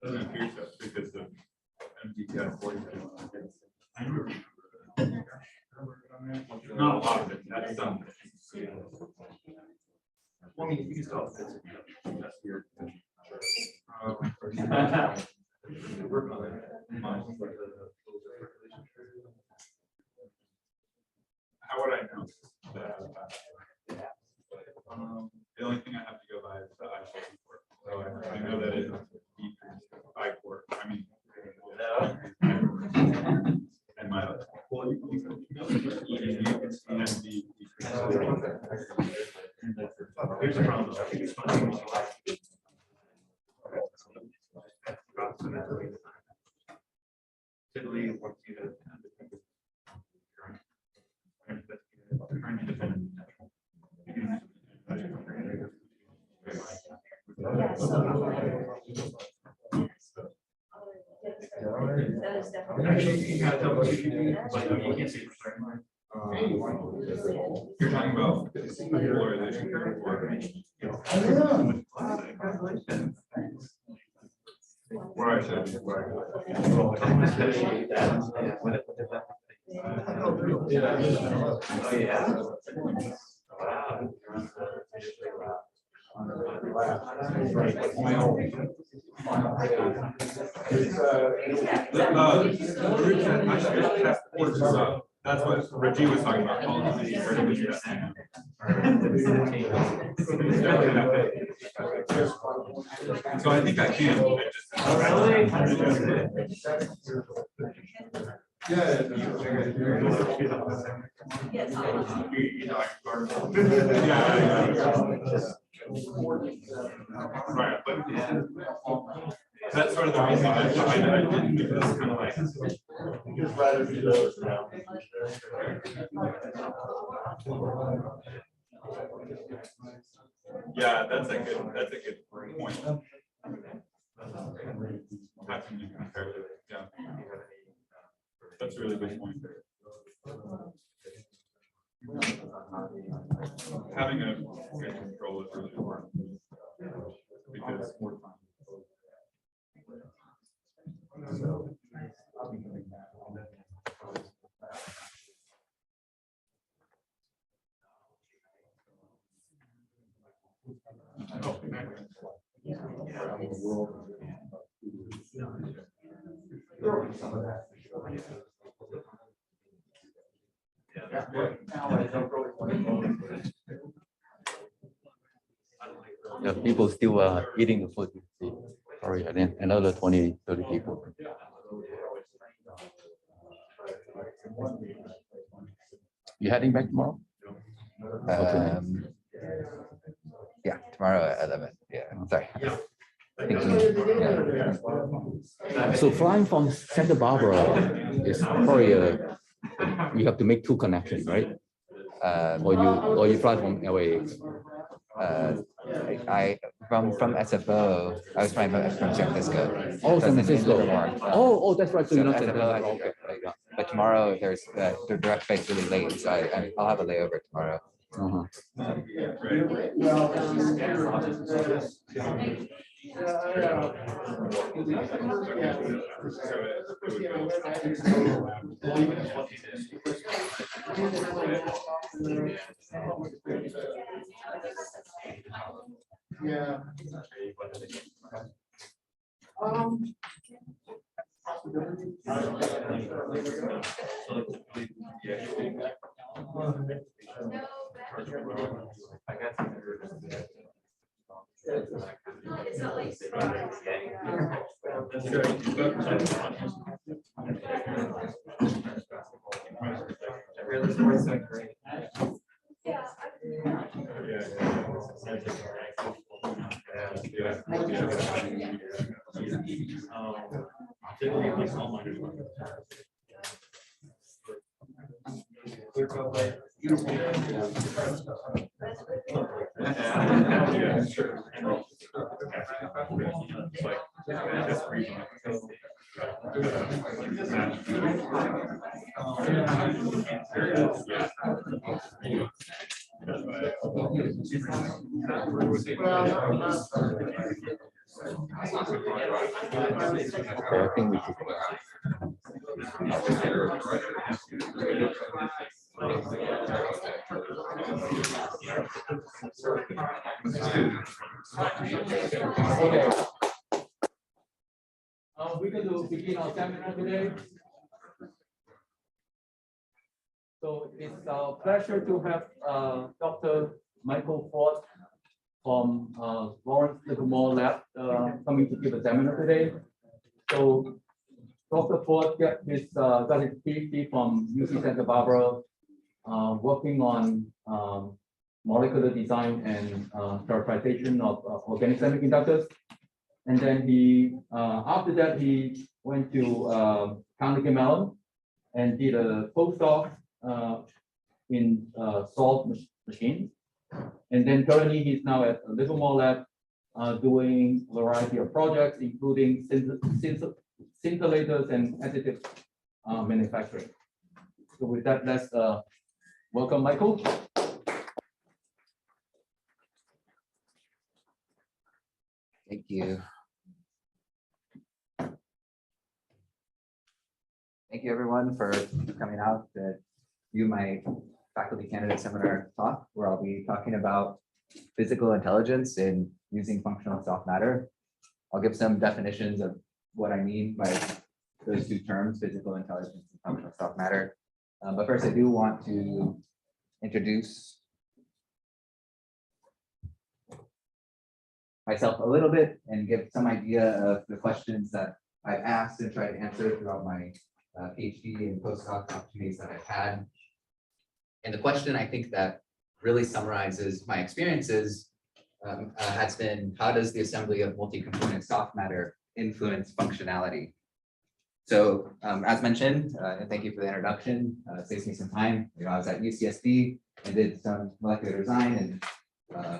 Doesn't appear so because the MDTF 40. Not a lot of it. That's done. Well, I mean, you can still have this. That's weird. Work on it. How would I know? The only thing I have to go by is the I-4 report. So I know that it's I-4. I mean, and my well, you here's the problem. Typically, once you have actually, you can tell what you do, but you can't see for certain. You're talking about polarization curve or where I said that's what Reggie was talking about. So I think I can. Right, but that's sort of the reason I didn't because it's kind of like just rather do those now. Yeah, that's a good point. How can you compare it? Yeah, that's a really good point. Having a good control is really important because more time. Yeah, people still eating the food. Sorry, and then another 20, 30 people. You heading back tomorrow? Yeah, tomorrow at 11. Yeah, sorry. So flying from Santa Barbara is probably you have to make 2 connections, right? Or you fly from LAX. From SFO, I was flying from San Francisco. Oh, San Francisco. Oh, that's right. So you're not SFO, but tomorrow there's the direct flight's really late, so I'll have a layover tomorrow. Yeah. Okay, I think we should. Okay. We're going to begin our seminar today. So it's our pleasure to have Dr. Michael Ford from Lawrence Livermore Lab coming to give a seminar today. So Dr. Ford got his PhD from UC Santa Barbara, working on molecular design and characterization of organic semiconductors. And then he, after that, he went to Carnegie Mellon and did a postdoc in salt machines. And then currently he's now at Livermore Lab doing a variety of projects, including scintillators and additive manufacturing. So with that, let's welcome Michael. Thank you. Thank you, everyone, for coming out to view my faculty candidate seminar talk, where I'll be talking about physical intelligence in using functional soft matter. I'll give some definitions of what I mean by those two terms, physical intelligence and functional soft matter. But first, I do want to introduce myself a little bit and give some idea of the questions that I've asked and tried to answer throughout my PhD and postdoc opportunities that I've had. And the question I think that really summarizes my experiences has been, how does the assembly of multi-component soft matter influence functionality? So as mentioned, and thank you for the introduction, it saves me some time. I was at UCSD and did some molecular design and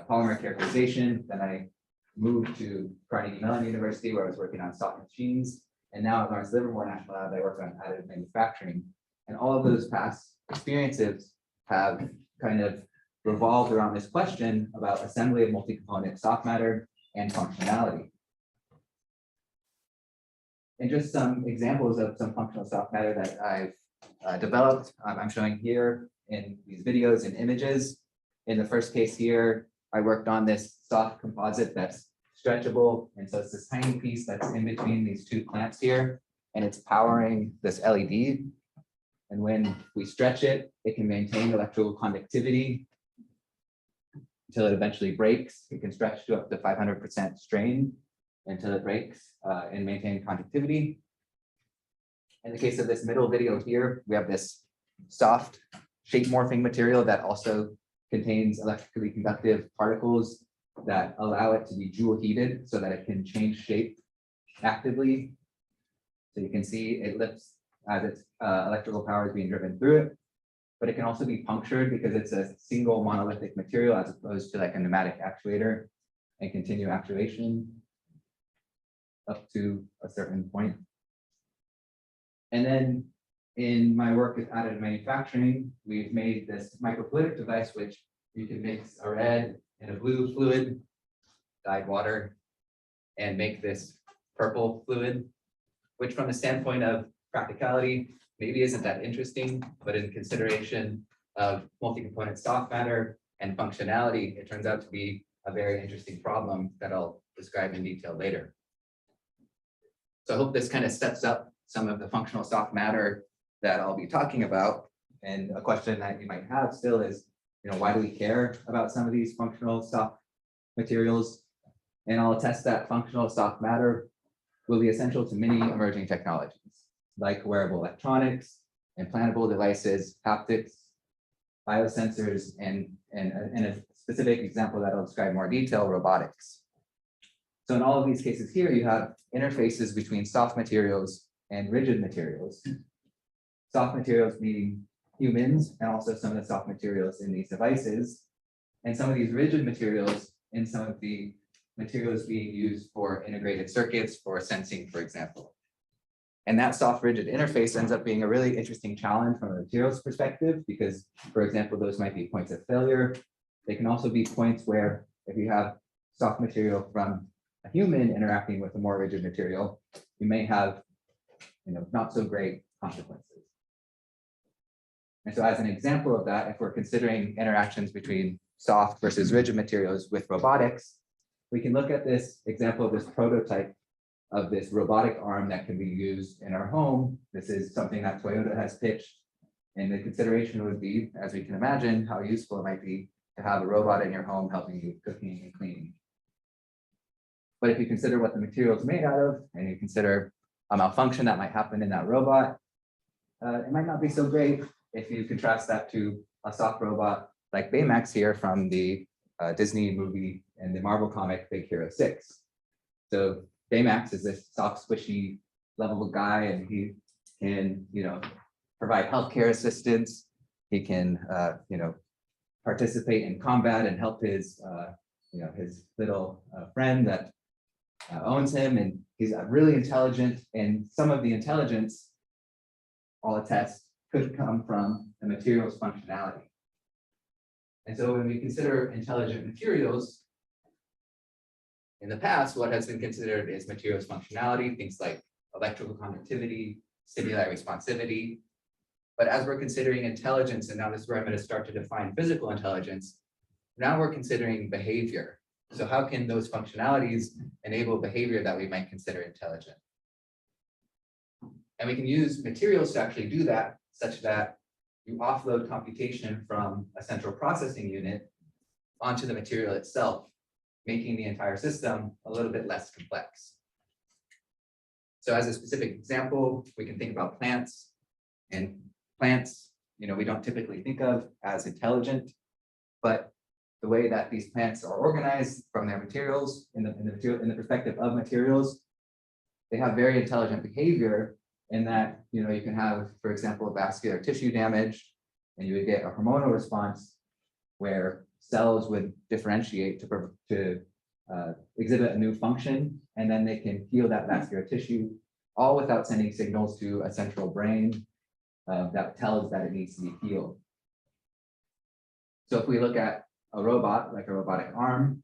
polymer characterization. Then I moved to Carnegie Mellon University, where I was working on soft machines. And now at Lawrence Livermore National Lab, I work on additive manufacturing. And all of those past experiences have kind of revolved around this question about assembly of multi-component soft matter and functionality. And just some examples of some functional soft matter that I've developed, I'm showing here in these videos and images. In the first case here, I worked on this soft composite that's stretchable. And so it's this tiny piece that's in between these two clamps here, and it's powering this LED. And when we stretch it, it can maintain electrical conductivity until it eventually breaks. It can stretch to up to 500% strain until it breaks and maintain conductivity. In the case of this middle video here, we have this soft shape morphing material that also contains electrically conductive particles that allow it to be joule heated so that it can change shape actively. So you can see it lifts as its electrical power is being driven through it, but it can also be punctured because it's a single monolithic material as opposed to like a pneumatic actuator, and continue actuation up to a certain point. And then in my work with additive manufacturing, we've made this microfluidic device, which you can mix a red and a blue fluid, dyed water, and make this purple fluid, which from the standpoint of practicality, maybe isn't that interesting, but in consideration of multi-component soft matter and functionality, it turns out to be a very interesting problem that I'll describe in detail later. So I hope this kind of sets up some of the functional soft matter that I'll be talking about. And a question that you might have still is, why do we care about some of these functional soft materials? And I'll attest that functional soft matter will be essential to many emerging technologies, like wearable electronics, implantable devices, haptics, biosensors, and a specific example that I'll describe in more detail, robotics. So in all of these cases here, you have interfaces between soft materials and rigid materials. Soft materials meaning humans, and also some of the soft materials in these devices, and some of these rigid materials in some of the materials being used for integrated circuits for sensing, for example. And that soft rigid interface ends up being a really interesting challenge from a materials perspective, because, for example, those might be points of failure. They can also be points where if you have soft material from a human interacting with a more rigid material, you may have, not so great consequences. And so as an example of that, if we're considering interactions between soft versus rigid materials with robotics, we can look at this example of this prototype of this robotic arm that can be used in our home. This is something that Toyota has pitched. And the consideration would be, as we can imagine, how useful it might be to have a robot in your home helping you cooking and cleaning. But if you consider what the material is made out of, and you consider a malfunction that might happen in that robot, it might not be so great if you contrast that to a soft robot like Baymax here from the Disney movie and the Marvel comic Big Hero 6. So Baymax is this soft, squishy, lovable guy, and he can, provide healthcare assistance. He can, participate in combat and help his, his little friend that owns him, and he's really intelligent. And some of the intelligence, I'll attest, could come from the material's functionality. And so when we consider intelligent materials, in the past, what has been considered is materials functionality, things like electrical conductivity, stimuli responsivity. But as we're considering intelligence, and now this is where I'm going to start to define physical intelligence, now we're considering behavior. So how can those functionalities enable behavior that we might consider intelligent? And we can use materials to actually do that, such that you offload computation from a central processing unit onto the material itself, making the entire system a little bit less complex. So as a specific example, we can think about plants. And plants, we don't typically think of as intelligent, but the way that these plants are organized from their materials, in the perspective of materials, they have very intelligent behavior in that, you can have, for example, vascular tissue damage, and you would get a hormonal response where cells would differentiate to exhibit a new function, and then they can heal that vascular tissue, all without sending signals to a central brain that tells that it needs to be healed. So if we look at a robot, like a robotic arm,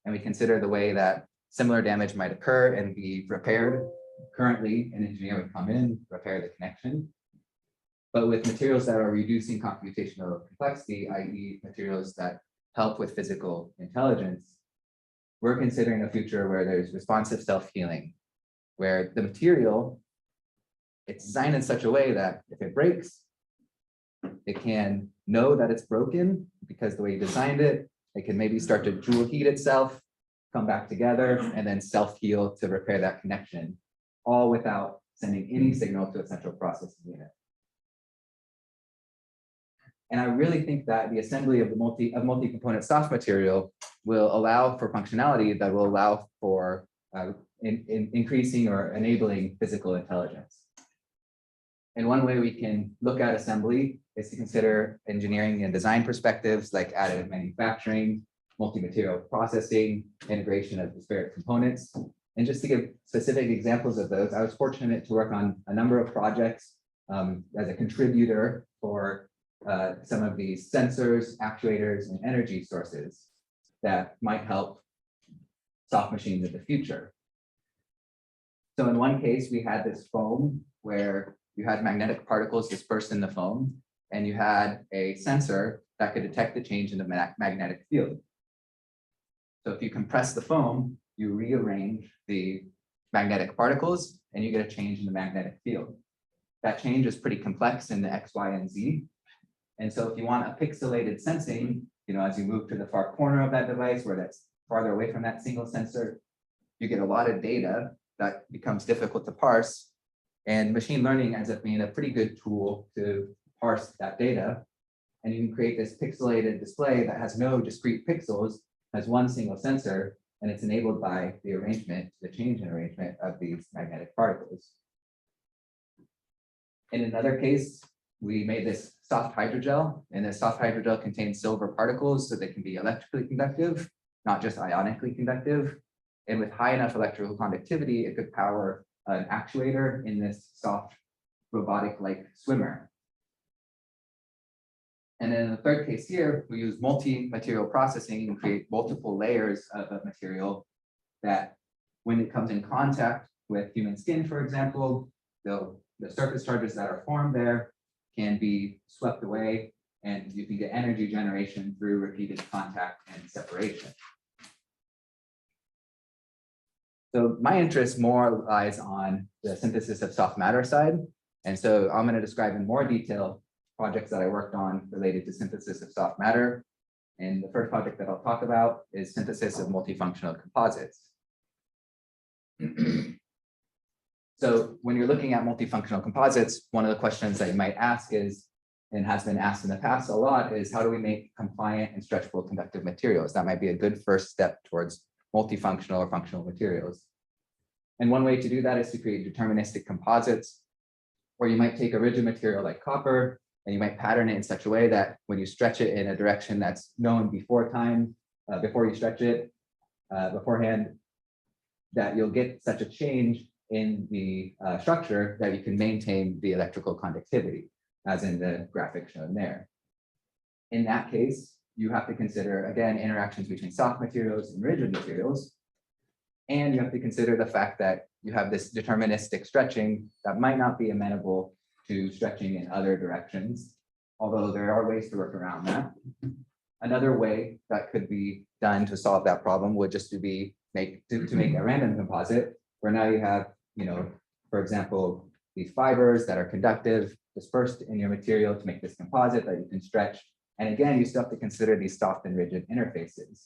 and we consider the way that similar damage might occur and be repaired, currently an engineer would come in, repair the connection. But with materials that are reducing computational complexity, i.e. materials that help with physical intelligence, we're considering a future where there's responsive self-healing, where the material, it's designed in such a way that if it breaks, it can know that it's broken because the way you designed it, it can maybe start to Joule heat itself, come back together, and then self-heal to repair that connection, all without sending any signal to a central processing unit. And I really think that the assembly of multi-component soft material will allow for functionality that will allow for increasing or enabling physical intelligence. And one way we can look at assembly is to consider engineering and design perspectives like additive manufacturing, multi-material processing, integration of disparate components. And just to give specific examples of those, I was fortunate to work on a number of projects as a contributor for some of these sensors, actuators, and energy sources that might help soft machines of the future. So in one case, we had this foam where you had magnetic particles dispersed in the foam, and you had a sensor that could detect the change in the magnetic field. So if you compress the foam, you rearrange the magnetic particles, and you get a change in the magnetic field. That change is pretty complex in the X, Y, and Z. And so if you want a pixelated sensing, as you move to the far corner of that device where that's farther away from that single sensor, you get a lot of data that becomes difficult to parse. And machine learning ends up being a pretty good tool to parse that data. And you can create this pixelated display that has no discrete pixels, has one single sensor, and it's enabled by the arrangement, the change in arrangement of these magnetic particles. In another case, we made this soft hydrogel, and this soft hydrogel contains silver particles so they can be electrically conductive, not just ionically conductive. And with high enough electrical conductivity, it could power an actuator in this soft robotic-like swimmer. And then in the third case here, we use multi-material processing and create multiple layers of a material that When it comes in contact with human skin, for example, the surface charges that are formed there can be swept away, and you can get energy generation through repeated contact and separation. So my interest more lies on the synthesis of soft matter side. And so I'm going to describe in more detail projects that I worked on related to synthesis of soft matter. And the first project that I'll talk about is synthesis of multifunctional composites. So when you're looking at multifunctional composites, one of the questions that you might ask is, and has been asked in the past a lot, is how do we make compliant and stretchable conductive materials? That might be a good first step towards multifunctional or functional materials. And one way to do that is to create deterministic composites, where you might take a rigid material like copper, and you might pattern it in such a way that when you stretch it in a direction that's known before time, before you stretch it beforehand, that you'll get such a change in the structure that you can maintain the electrical conductivity, as in the graphic shown there. In that case, you have to consider, again, interactions between soft materials and rigid materials. And you have to consider the fact that you have this deterministic stretching that might not be amenable to stretching in other directions, although there are ways to work around that. Another way that could be done to solve that problem would just to make a random composite, where now you have, for example, these fibers that are conductive dispersed in your material to make this composite that you can stretch. And again, you still have to consider these soft and rigid interfaces.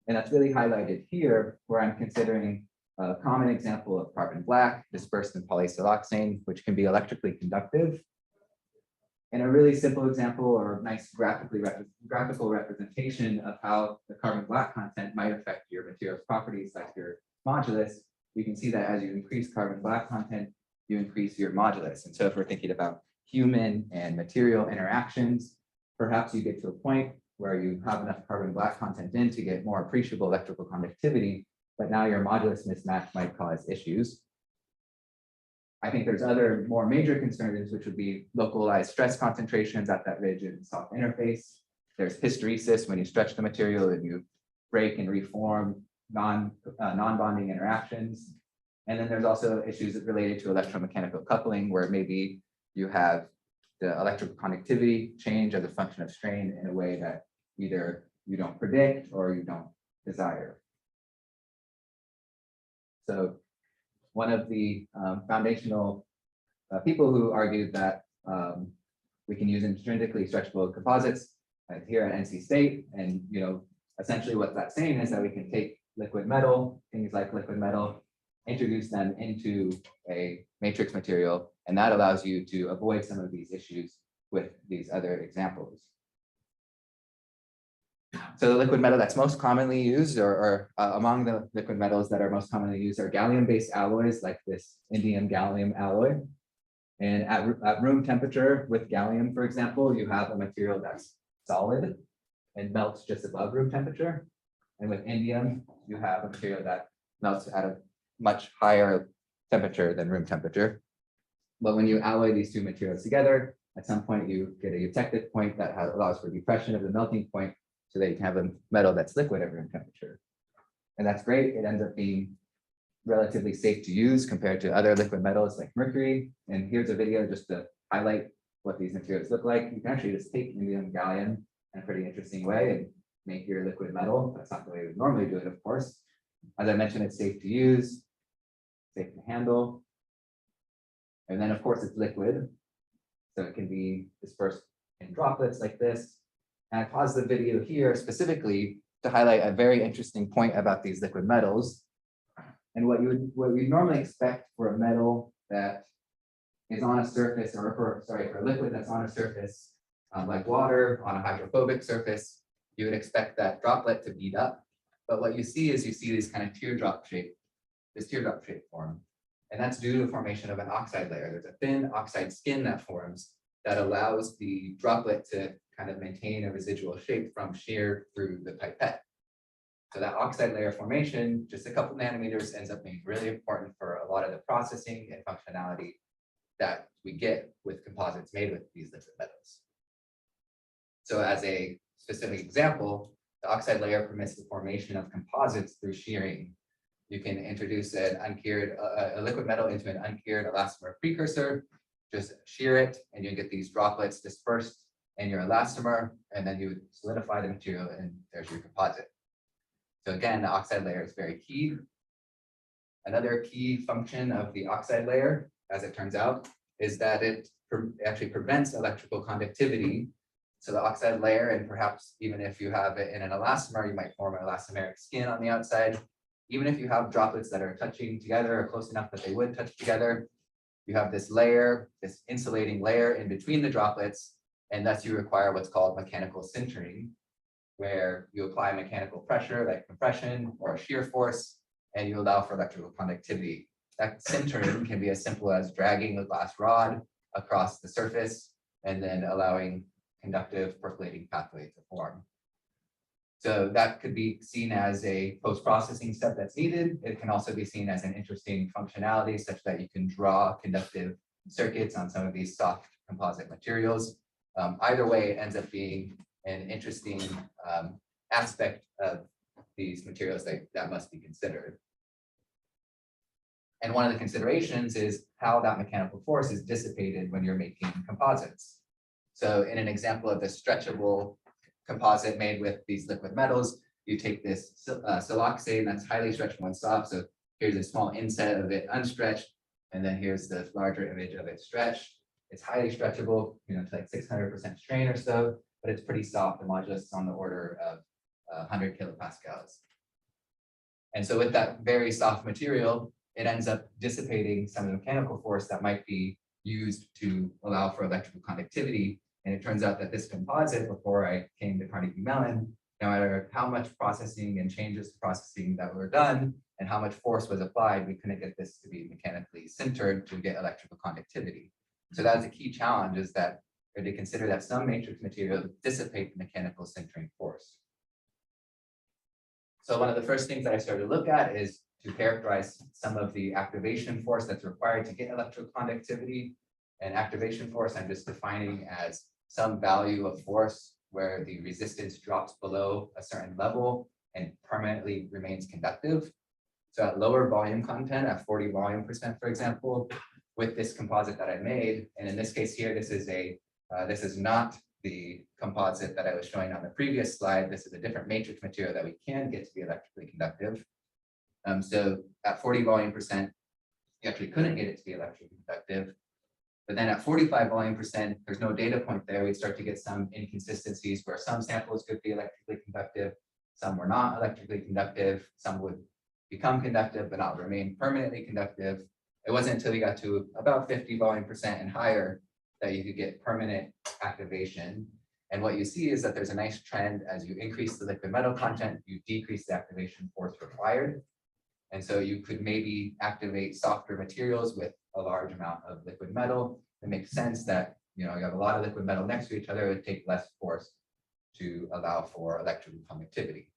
And that's really highlighted here, where I'm considering a common example of carbon black dispersed in polysiloxane, which can be electrically conductive. And a really simple example or nice graphical representation of how the carbon black content might affect your material's properties, like your modulus. You can see that as you increase carbon black content, you increase your modulus. And so if we're thinking about human and material interactions, perhaps you get to a point where you have enough carbon black content in to get more appreciable electrical conductivity, but now your modulus mismatch might cause issues. I think there's other more major concerns, which would be localized stress concentrations at that rigid and soft interface. There's hysteresis when you stretch the material and you break and reform non-bonding interactions. And then there's also issues related to electromechanical coupling, where maybe you have the electrical conductivity change as a function of strain in a way that either you don't predict or you don't desire. So one of the foundational people who argued that we can use intrinsically stretchable composites here at NC State, and essentially what that's saying is that we can take liquid metal, things like liquid metal, introduce them into a matrix material, and that allows you to avoid some of these issues with these other examples. So the liquid metal that's most commonly used, or among the liquid metals that are most commonly used, are gallium-based alloys like this indium gallium alloy. And at room temperature with gallium, for example, you have a material that's solid and melts just above room temperature. And with indium, you have a material that melts at a much higher temperature than room temperature. But when you alloy these two materials together, at some point you get a eutectic point that allows for depression of the melting point, so that you can have a metal that's liquid at room temperature. And that's great. It ends up being relatively safe to use compared to other liquid metals like mercury. And here's a video just to highlight what these materials look like. You can actually just take indium gallium in a pretty interesting way and make your liquid metal. That's not the way we would normally do it, of course. As I mentioned, it's safe to use, safe to handle. And then, of course, it's liquid. So it can be dispersed in droplets like this. And I paused the video here specifically to highlight a very interesting point about these liquid metals. And what we normally expect for a metal that is on a surface, or for a liquid that's on a surface, like water on a hydrophobic surface, you would expect that droplet to bead up. But what you see is these kind of teardrop shape form. And that's due to the formation of an oxide layer. There's a thin oxide skin that forms that allows the droplet to kind of maintain a residual shape from shear through the pipette. So that oxide layer formation, just a couple nanometers, ends up being really important for a lot of the processing and functionality that we get with composites made with these liquid metals. So as a specific example, the oxide layer permits the formation of composites through shearing. you can introduce an uncured, a liquid metal into an uncured elastomer precursor, just shear it, and you get these droplets dispersed in your elastomer, and then you would solidify the material, and there's your composite. So again, the oxide layer is very key. Another key function of the oxide layer, as it turns out, is that it actually prevents electrical conductivity. So the oxide layer, and perhaps even if you have it in an elastomer, you might form an elastomeric skin on the outside. Even if you have droplets that are touching together or close enough that they would touch together, you have this layer, this insulating layer in between the droplets, and thus you require what's called mechanical sintering, where you apply mechanical pressure like compression or shear force, and you allow for electrical conductivity. That sintering can be as simple as dragging a glass rod across the surface and then allowing conductive percolating pathway to form. So that could be seen as a post-processing step that's needed. It can also be seen as an interesting functionality such that you can draw conductive circuits on some of these soft composite materials. Either way, it ends up being an interesting aspect of these materials that must be considered. And one of the considerations is how that mechanical force is dissipated when you're making composites. So in an example of the stretchable composite made with these liquid metals, you take this siloxane that's highly stretchable and soft. So here's a small inset of it unstretched, and then here's the larger image of it stretched. It's highly stretchable, to like 600% strain or so, but it's pretty soft, the modulus is on the order of 100 kilopascals. And so with that very soft material, it ends up dissipating some of the mechanical force that might be used to allow for electrical conductivity. And it turns out that this composite, before I came to Carnegie Mellon, no matter how much processing and changes to processing that were done and how much force was applied, we couldn't get this to be mechanically sintered to get electrical conductivity. So that's a key challenge, is that or to consider that some matrix materials dissipate the mechanical sintering force. So one of the first things that I started to look at is to characterize some of the activation force that's required to get electrical conductivity. And activation force I'm just defining as some value of force where the resistance drops below a certain level and permanently remains conductive. So at lower volume content, at 40 volume percent, for example, with this composite that I made, and in this case here, this is not the composite that I was showing on the previous slide. This is a different matrix material that we can get to be electrically conductive. So at 40 volume percent, you actually couldn't get it to be electrically conductive. But then at 45 volume percent, there's no data point there. We'd start to get some inconsistencies where some samples could be electrically conductive, some were not electrically conductive, some would become conductive but not remain permanently conductive. It wasn't until we got to about 50 volume percent and higher that you could get permanent activation. And what you see is that there's a nice trend as you increase the liquid metal content, you decrease the activation force required. And so you could maybe activate softer materials with a large amount of liquid metal. It makes sense that you have a lot of liquid metal next to each other, it would take less force to allow for electrical conductivity.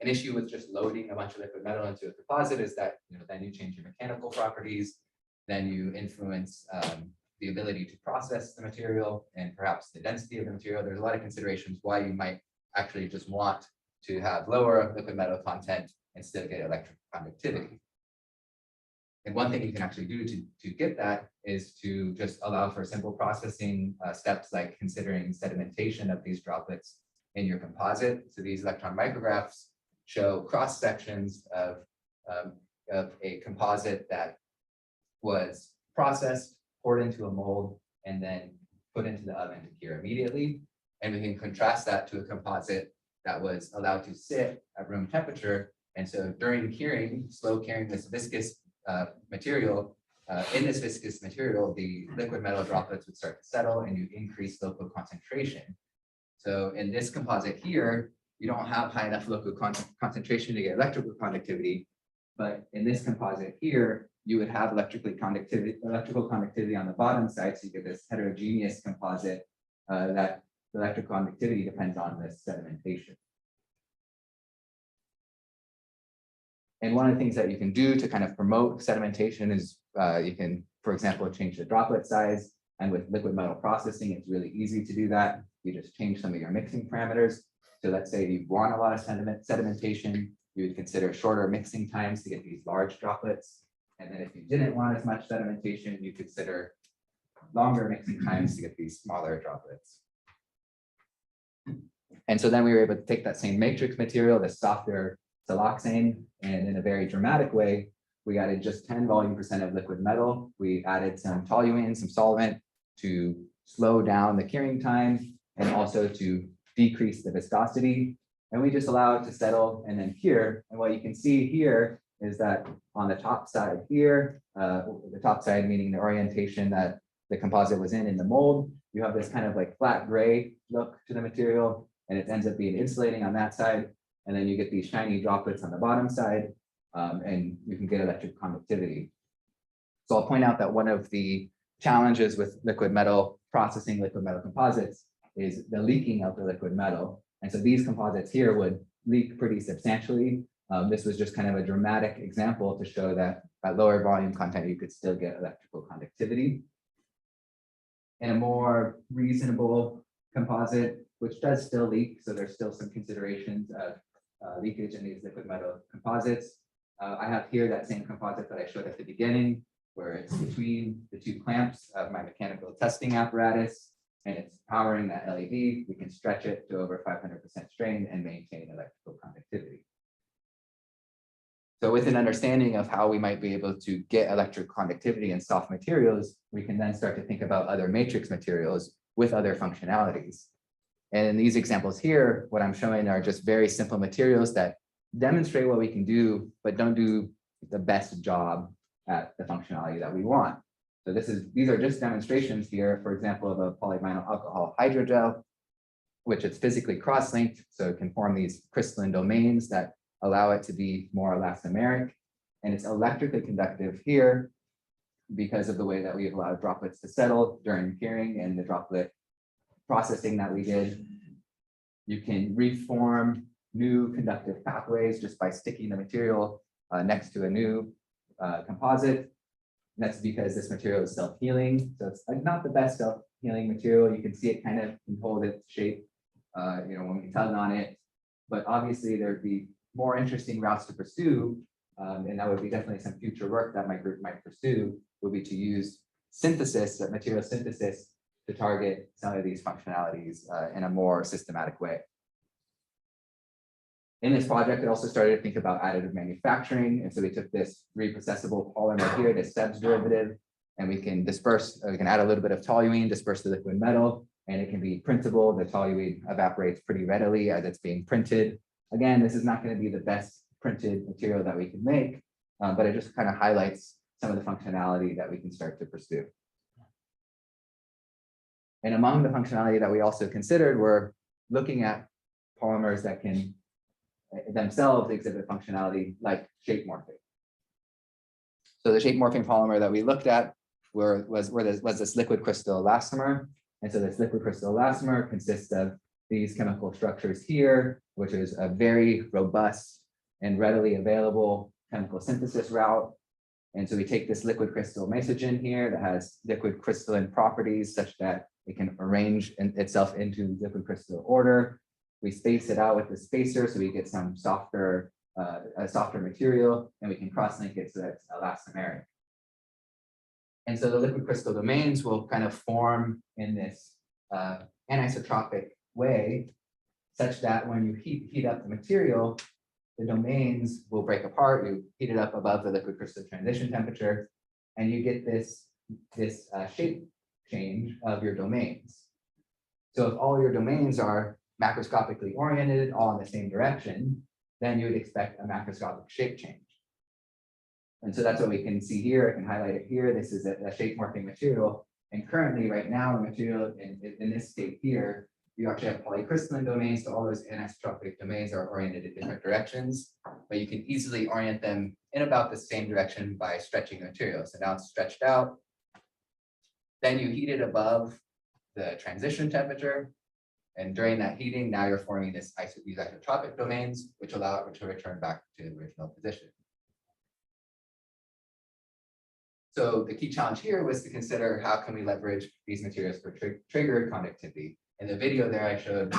An issue with just loading a bunch of liquid metal into a composite is that then you change your mechanical properties, then you influence the ability to process the material and perhaps the density of the material. There's a lot of considerations why you might actually just want to have lower liquid metal content and still get electrical conductivity. And one thing you can actually do to get that is to just allow for simple processing steps like considering sedimentation of these droplets in your composite. So these electron micrographs show cross sections of a composite that was processed, poured into a mold, and then put into the oven to cure immediately. And we can contrast that to a composite that was allowed to sit at room temperature. And so during curing, slow curing this viscous material, in this viscous material, the liquid metal droplets would start to settle and you increase local concentration. So in this composite here, you don't have high enough local concentration to get electrical conductivity. But in this composite here, you would have electrical conductivity on the bottom side. So you get this heterogeneous composite that the electrical conductivity depends on this sedimentation. And one of the things that you can do to kind of promote sedimentation is you can, for example, change the droplet size. And with liquid metal processing, it's really easy to do that. You just change some of your mixing parameters. So let's say you want a lot of sedimentation, you would consider shorter mixing times to get these large droplets. And then if you didn't want as much sedimentation, you consider longer mixing times to get these smaller droplets. And so then we were able to take that same matrix material, the softer siloxane, and in a very dramatic way, we added just 10 volume% of liquid metal. We added some toluene, some solvent to slow down the curing time and also to decrease the viscosity. And we just allow it to settle and then cure. And what you can see here is that on the top side here, the top side meaning the orientation that the composite was in the mold, you have this kind of like flat gray look to the material, and it ends up being insulating on that side. And then you get these shiny droplets on the bottom side, and you can get electric conductivity. So I'll point out that one of the challenges with liquid metal processing, liquid metal composites, is the leaking of the liquid metal. And so these composites here would leak pretty substantially. This was just kind of a dramatic example to show that at lower volume content, you could still get electrical conductivity. In a more reasonable composite, which does still leak, so there's still some considerations of leakage in these liquid metal composites. I have here that same composite that I showed at the beginning, where it's between the two clamps of my mechanical testing apparatus, and it's powering that LED. We can stretch it to over 500% strain and maintain electrical conductivity. So with an understanding of how we might be able to get electric conductivity in soft materials, we can then start to think about other matrix materials with other functionalities. And in these examples here, what I'm showing are just very simple materials that demonstrate what we can do, but don't do the best job at the functionality that we want. So these are just demonstrations here, for example, of a polyvinyl alcohol hydrogel, which is physically cross-linked, so it can form these crystalline domains that allow it to be more elastomeric. And it's electrically conductive here because of the way that we've allowed droplets to settle during curing and the droplet processing that we did. You can reform new conductive pathways just by sticking the material next to a new composite. And that's because this material is self-healing. So it's not the best self-healing material. You can see it kind of can hold its shape, when we tug on it. But obviously there'd be more interesting routes to pursue, and that would be definitely some future work that my group might pursue, would be to use synthesis, material synthesis, to target some of these functionalities in a more systematic way. In this project, I also started to think about additive manufacturing. And so we took this reprocessable polymer here, this SEBS derivative, and we can add a little bit of toluene, disperse the liquid metal, and it can be printable. The toluene evaporates pretty readily as it's being printed. Again, this is not going to be the best printed material that we can make, but it just kind of highlights some of the functionality that we can start to pursue. And among the functionality that we also considered were looking at polymers that can themselves exhibit functionality like shape morphing. So the shape morphing polymer that we looked at was this liquid crystal elastomer. And so this liquid crystal elastomer consists of these chemical structures here, which is a very robust and readily available chemical synthesis route. And so we take this liquid crystal mesogen here that has liquid crystalline properties such that it can arrange itself into liquid crystal order. We space it out with the spacer so we get some softer, a softer material, and we can cross-link it so that it's elastomeric. And so the liquid crystal domains will kind of form in this anisotropic way, such that when you heat up the material, the domains will break apart. You heat it up above the liquid crystal transition temperature, and you get this shape change of your domains. So if all your domains are macroscopically oriented, all in the same direction, then you would expect a macroscopic shape change. And so that's what we can see here. I can highlight it here. This is a shape morphing material. And currently, right now, the material in this state here, you actually have polycrystalline domains. So all those anisotropic domains are oriented in different directions, but you can easily orient them in about the same direction by stretching the material. So now it's stretched out. Then you heat it above the transition temperature. And during that heating, now you're forming these isotropic domains, which allow it to return back to the original position. So the key challenge here was to consider how can we leverage these materials for trigger conductivity. In the video there, I showed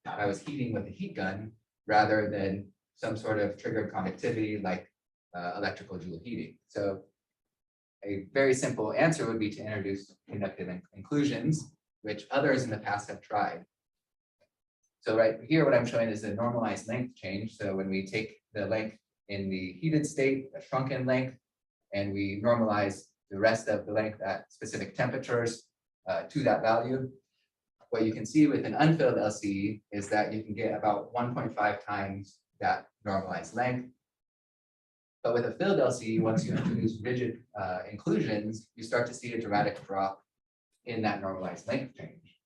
I was heating with a heat gun rather than some sort of triggered conductivity like electrical joule heating. So a very simple answer would be to introduce conductive inclusions, which others in the past have tried. So right here, what I'm showing is the normalized length change. So when we take the length in the heated state, a shrunken length, and we normalize the rest of the length at specific temperatures to that value, what you can see with an unfilled LCE is that you can get about 1.5 times that normalized length. But with a filled LCE, once you introduce rigid inclusions, you start to see a dramatic drop in that normalized length change.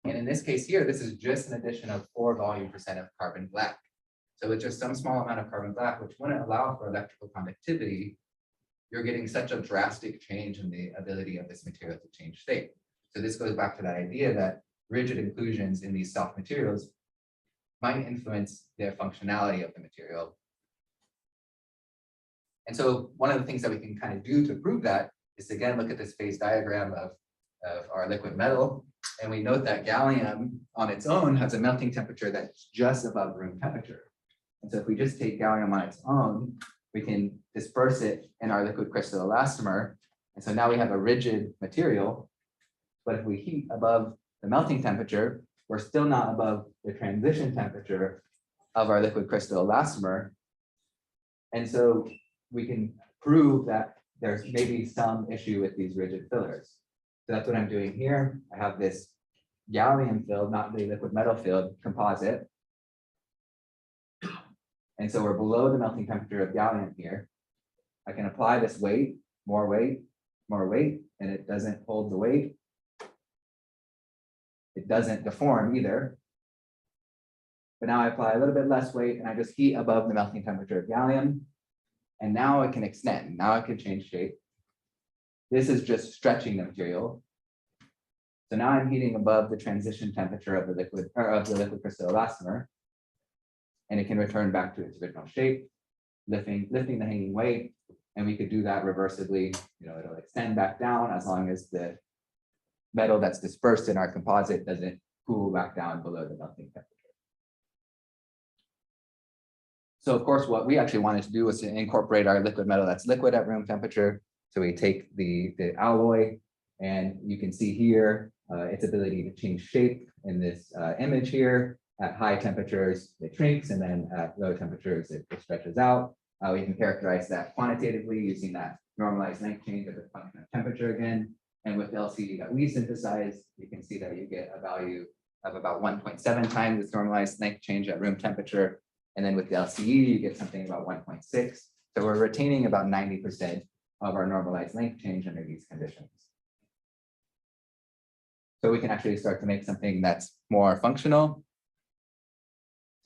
And in this case here, this is just an addition of 4 volume% of carbon black. So with just some small amount of carbon black, which wouldn't allow for electrical conductivity, you're getting such a drastic change in the ability of this material to change state. So this goes back to that idea that rigid inclusions in these soft materials might influence the functionality of the material. And so one of the things that we can kind of do to prove that is to again look at this phase diagram of our liquid metal. And we note that gallium on its own has a melting temperature that's just above room temperature. And so if we just take gallium on its own, we can disperse it in our liquid crystal elastomer. And so now we have a rigid material. But if we heat above the melting temperature, we're still not above the transition temperature of our liquid crystal elastomer. And so we can prove that there's maybe some issue with these rigid fillers. So that's what I'm doing here. I have this gallium filled, not the liquid metal filled composite. And so we're below the melting temperature of gallium here. I can apply this weight, more weight, and it doesn't hold the weight. It doesn't deform either. But now I apply a little bit less weight and I just heat above the melting temperature of gallium. And now it can extend. Now it can change shape. This is just stretching the material. So now I'm heating above the transition temperature of the liquid crystal elastomer. And it can return back to its original shape, lifting the hanging weight. And we could do that reversibly. It'll extend back down as long as the metal that's dispersed in our composite doesn't cool back down below the melting temperature. So of course, what we actually wanted to do was to incorporate our liquid metal that's liquid at room temperature. So we take the alloy, and you can see here its ability to change shape in this image here. At high temperatures, it shrinks, and then at low temperatures, it stretches out. We can characterize that quantitatively using that normalized length change as a function of temperature again. And with the LCD that we synthesize, you can see that you get a value of about 1.7 times this normalized length change at room temperature. And then with the LCE, you get something about 1.6. So we're retaining about 90% of our normalized length change under these conditions. So we can actually start to make something that's more functional.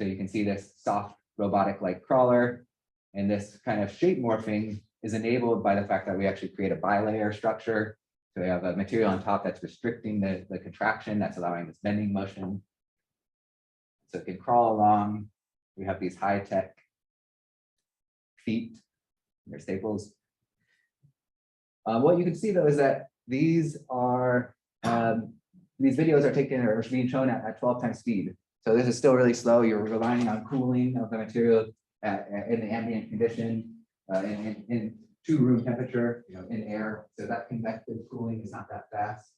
So you can see this soft robotic-like crawler, and this kind of shape morphing is enabled by the fact that we actually create a bilayer structure. So we have a material on top that's restricting the contraction, that's allowing this bending motion. So it can crawl along. We have these high-tech feet, they're staples. What you can see though is that these videos are taken or being shown at 12 times speed. So this is still really slow. You're relying on cooling of the material in the ambient condition, to room temperature, in air. So that convective cooling is not that fast.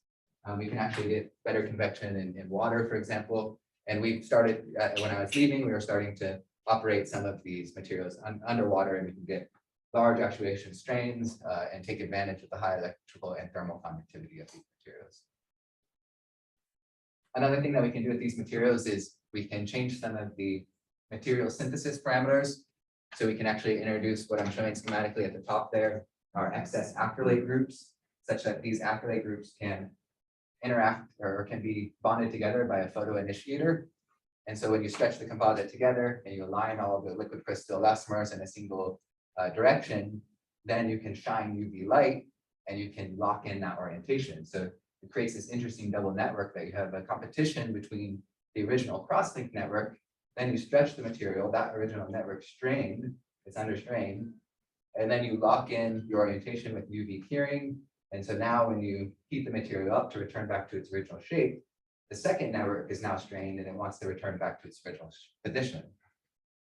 We can actually get better convection in water, for example. And we started, when I was leaving, we were starting to operate some of these materials underwater, and we can get large actuation strains and take advantage of the high electrical and thermal conductivity of these materials. Another thing that we can do with these materials is we can change some of the material synthesis parameters. So we can actually introduce what I'm showing schematically at the top there, our excess acrylate groups, such that these acrylate groups can interact or can be bonded together by a photoinitiator. And so when you stretch the composite together and you align all of the liquid crystal elastomers in a single direction, then you can shine UV light and you can lock in that orientation. So it creates this interesting double network that you have a competition between the original cross-link network. Then you stretch the material, that original network strained, it's under strain, and then you lock in your orientation with UV curing. And so now when you heat the material up to return back to its original shape, the second network is now strained and it wants to return back to its original position.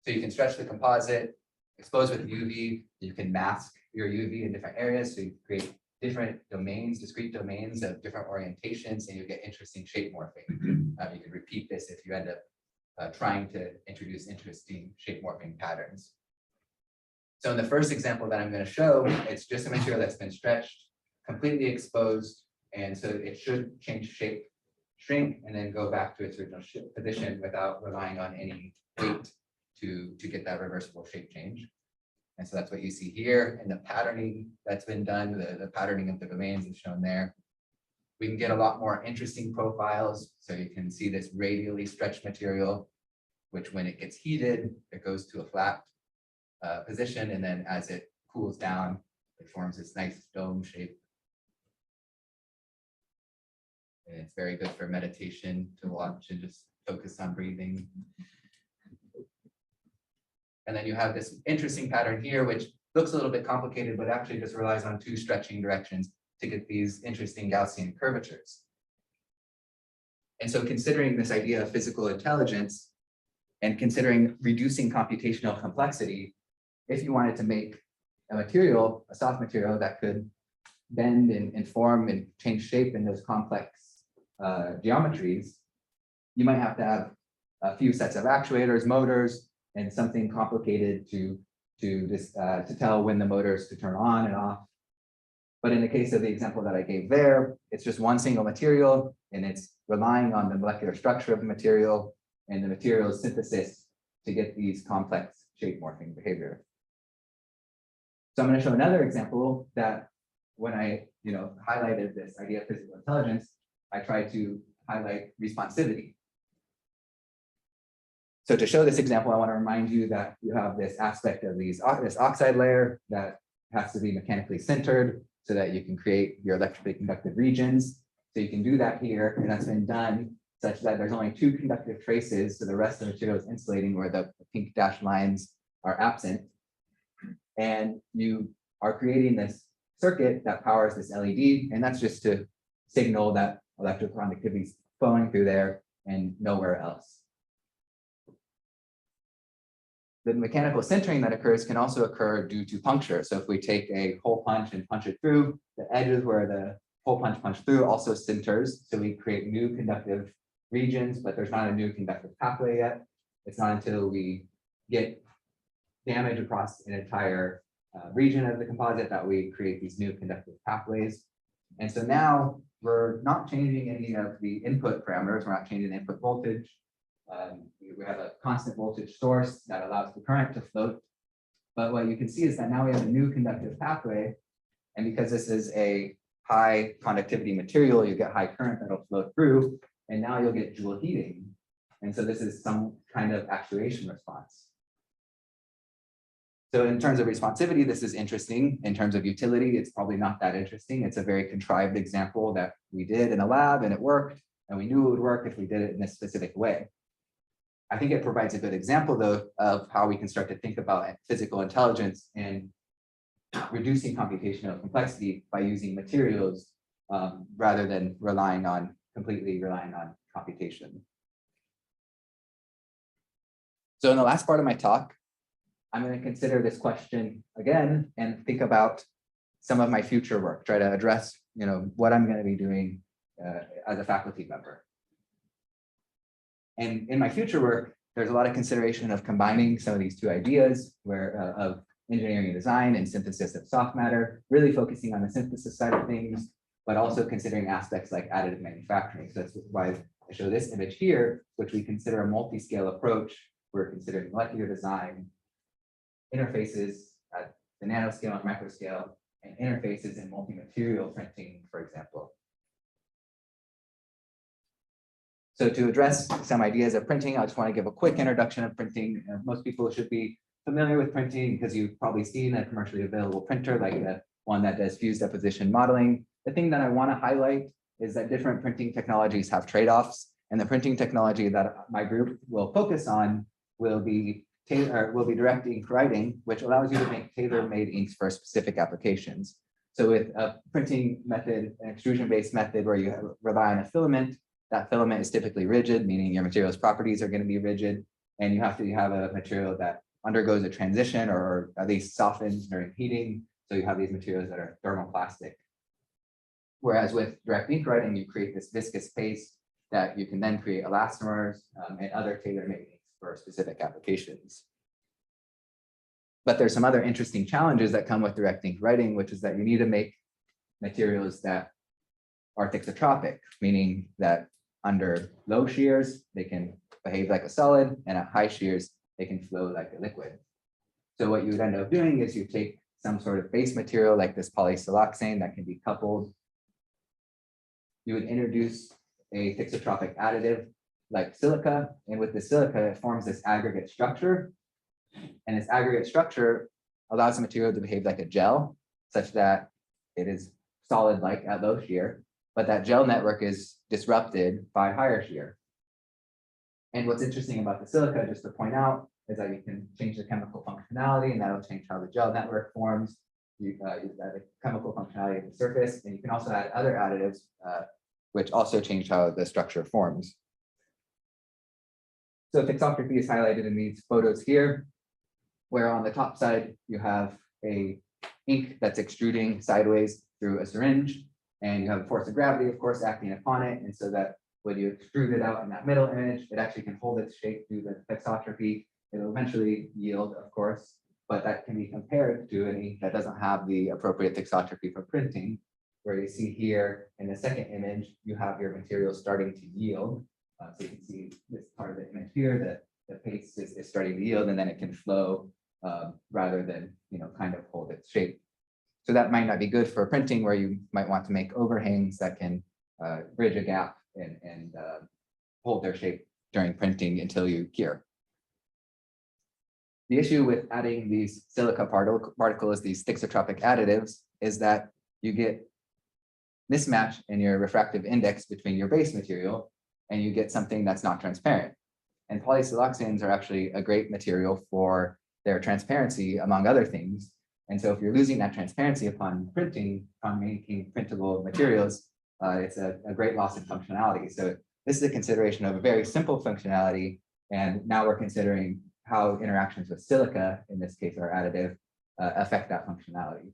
So you can stretch the composite, expose with UV, you can mask your UV in different areas, so you create different domains, discrete domains of different orientations, and you get interesting shape morphing. You can repeat this if you end up trying to introduce interesting shape morphing patterns. So in the first example that I'm going to show, it's just a material that's been stretched, completely exposed, and so it should change shape, shrink, and then go back to its original position without relying on any weight to get that reversible shape change. And so that's what you see here, and the patterning that's been done, the patterning of the domains is shown there. We can get a lot more interesting profiles. So you can see this radially stretched material, which when it gets heated, it goes to a flat position, and then as it cools down, it forms this nice dome shape. And it's very good for meditation to watch and just focus on breathing. And then you have this interesting pattern here, which looks a little bit complicated, but actually just relies on two stretching directions to get these interesting Gaussian curvatures. And so considering this idea of physical intelligence and considering reducing computational complexity, if you wanted to make a material, a soft material that could bend and form and change shape in those complex geometries, you might have to have a few sets of actuators, motors, and something complicated to tell when the motors to turn on and off. But in the case of the example that I gave there, it's just one single material, and it's relying on the molecular structure of the material and the material's synthesis to get these complex shape morphing behavior. So I'm going to show another example that when I highlighted this idea of physical intelligence, I tried to highlight responsivity. So to show this example, I want to remind you that you have this aspect of this oxide layer that has to be mechanically centered so that you can create your electrically conductive regions. So you can do that here, and that's been done such that there's only two conductive traces, so the rest of the material is insulating where the pink dashed lines are absent. And you are creating this circuit that powers this LED, and that's just to signal that electrical conductivity is flowing through there and nowhere else. The mechanical centering that occurs can also occur due to puncture. So if we take a hole punch and punch it through, the edges where the hole punch punched through also centers. So we create new conductive regions, but there's not a new conductive pathway yet. It's not until we get damage across an entire region of the composite that we create these new conductive pathways. And so now we're not changing any of the input parameters. We're not changing the input voltage. We have a constant voltage source that allows the current to float. But what you can see is that now we have a new conductive pathway. And because this is a high conductivity material, you get high current that'll flow through, and now you'll get Joule heating. And so this is some kind of actuation response. So in terms of responsivity, this is interesting. In terms of utility, it's probably not that interesting. It's a very contrived example that we did in a lab, and it worked. And we knew it would work if we did it in this specific way. I think it provides a good example, though, of how we can start to think about physical intelligence and reducing computational complexity by using materials rather than completely relying on computation. So in the last part of my talk, I'm going to consider this question again and think about some of my future work, try to address what I'm going to be doing as a faculty member. And in my future work, there's a lot of consideration of combining some of these two ideas of engineering and design and synthesis of soft matter, really focusing on the synthesis side of things, but also considering aspects like additive manufacturing. So that's why I show this image here, which we consider a multi-scale approach. We're considering molecular design, interfaces at the nanoscale and microscale, and interfaces in multi-material printing, for example. So to address some ideas of printing, I just want to give a quick introduction of printing. Most people should be familiar with printing because you've probably seen a commercially available printer like the one that does fused deposition modeling. The thing that I want to highlight is that different printing technologies have trade-offs, and the printing technology that my group will focus on will be direct ink writing, which allows you to make tailor-made inks for specific applications. So with a printing method, an extrusion-based method where you rely on a filament, that filament is typically rigid, meaning your material's properties are going to be rigid. And you have to have a material that undergoes a transition or at least softens during heating. So you have these materials that are thermoplastic. Whereas with direct ink writing, you create this viscous paste that you can then create elastomers and other tailor-made inks for specific applications. But there's some other interesting challenges that come with direct ink writing, which is that you need to make materials that are thixotropic, meaning that under low shears, they can behave like a solid, and at high shears, they can flow like a liquid. So what you would end up doing is you take some sort of base material like this polysiloxane that can be coupled. You would introduce a thixotropic additive like silica, and with the silica, it forms this aggregate structure. And this aggregate structure allows the material to behave like a gel, such that it is solid-like at low shear, but that gel network is disrupted by higher shear. And what's interesting about the silica, just to point out, is that you can change the chemical functionality, and that'll change how the gel network forms. You use the chemical functionality of the surface, and you can also add other additives, which also change how the structure forms. So thixotropy is highlighted in these photos here, where on the top side, you have a ink that's extruding sideways through a syringe, and you have a force of gravity, of course, acting upon it. And so that when you extrude it out in that middle image, it actually can hold its shape through the thixotropy. It'll eventually yield, of course, but that can be compared to an ink that doesn't have the appropriate thixotropy for printing, where you see here in the second image, you have your material starting to yield. So you can see this part of the image here that the paste is starting to yield, and then it can flow rather than, kind of hold its shape. So that might not be good for printing, where you might want to make overhangs that can bridge a gap and hold their shape during printing until you cure. The issue with adding these silica particles, these thixotropic additives, is that you get mismatch in your refractive index between your base material, and you get something that's not transparent. And polysiloxanes are actually a great material for their transparency, among other things. And so if you're losing that transparency upon printing, upon making printable materials, it's a great loss in functionality. So this is a consideration of a very simple functionality. And now we're considering how interactions with silica, in this case, our additive, affect that functionality.